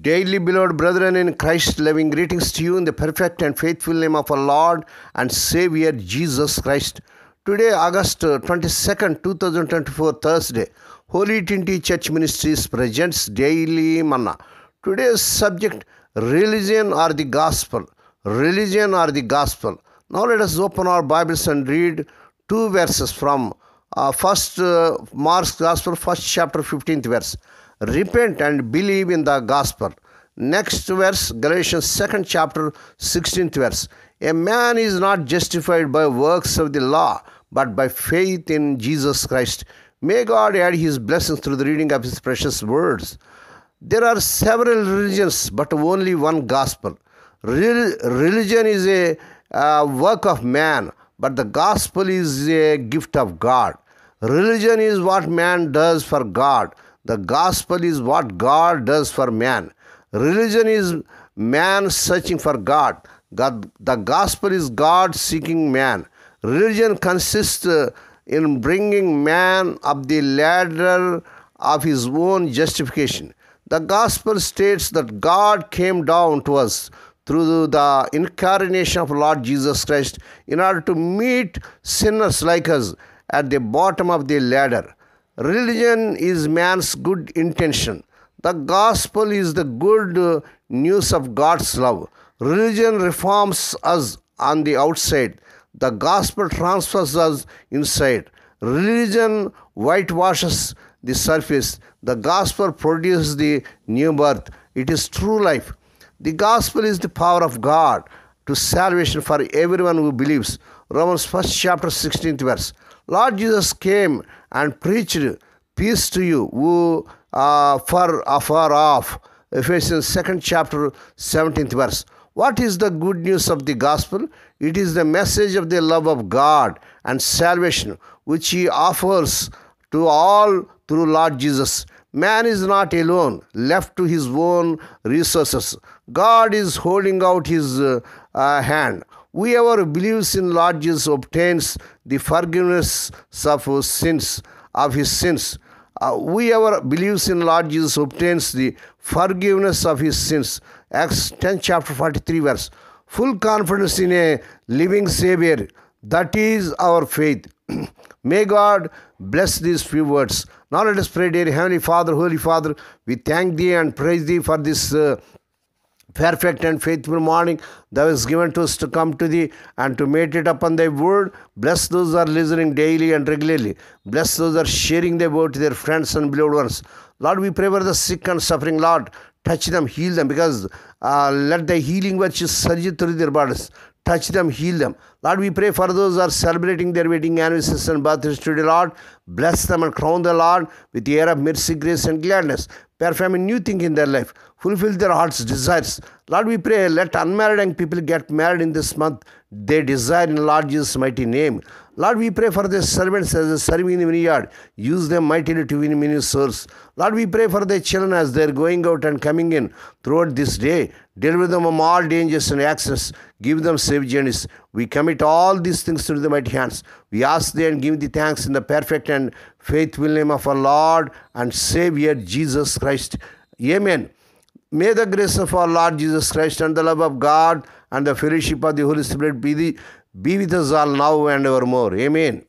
Daily beloved brethren in Christ, loving greetings to you in the perfect and faithful name of our Lord and Savior Jesus Christ. Today, August 22nd, 2024, Thursday, Holy Trinity Church Ministries presents Daily Manna. Today's subject, Religion or the Gospel. Religion or the Gospel. Now let us open our Bibles and read two verses from Mark's Gospel, first chapter, 15th verse. Repent and believe in the gospel. Next verse, Galatians 2nd chapter, 16th verse. A man is not justified by works of the law, but by faith in Jesus Christ. May God add his blessings through the reading of his precious words. There are several religions, but only one gospel. Religion is a work of man, but the gospel is a gift of God. Religion is what man does for God. The gospel is what God does for man. Religion is man searching for God. The gospel is God seeking man. Religion consists in bringing man up the ladder of his own justification. The gospel states that God came down to us through the incarnation of Lord Jesus Christ in order to meet sinners like us at the bottom of the ladder. Religion is man's good intention. The gospel is the good news of God's love. Religion reforms us on the outside. The gospel transfers us inside. Religion whitewashes the surface. The gospel produces the new birth. It is true life. The gospel is the power of God to salvation for everyone who believes. Romans 1st chapter 16th verse. Lord Jesus came and preached peace to you who are afar off. Ephesians 2nd chapter 17th verse. What is the good news of the gospel? It is the message of the love of God and salvation which he offers to all through Lord Jesus. Man is not alone, left to his own resources. God is holding out his hand. Whoever believes in Lord Jesus obtains the forgiveness of his sins. Whoever believes in Lord Jesus obtains the forgiveness of his sins. Acts 10 chapter 43 verse. Full confidence in a living Savior. That is our faith. May God bless these few words. Now let us pray. Dear Heavenly Father, Holy Father, we thank Thee and praise Thee for this perfect and faithful morning that was given to us to come to Thee and to meditate upon Thy word. Bless those who are listening daily and regularly. Bless those who are sharing Thy word to their friends and beloved ones. Lord, we pray for the sick and suffering. Lord, touch them, heal them, because let Thy healing virtue surge through their bodies. Touch them, heal them. Lord, we pray for those who are celebrating their wedding anniversaries and birthdays today, Lord. Bless them and crown the Lord with the air of mercy, grace, and gladness. Perform a new thing in their life. Fulfill their heart's desires. Lord, we pray, let unmarried young people get married in this month. They desire in Lord Jesus' mighty name. Lord, we pray for their servants as they serving in the vineyard. Use them mightily to win many souls. Lord, we pray for their children as they are going out and coming in throughout this day. Deliver them from all dangers and accidents. Give them safe journeys. We commit all these things to the mighty hands. We ask Thee and give Thee thanks in the perfect and faithful name of our Lord and Savior Jesus Christ. Amen. May the grace of our Lord Jesus Christ and the love of God and the fellowship of the Holy Spirit be with us all now and evermore. Amen.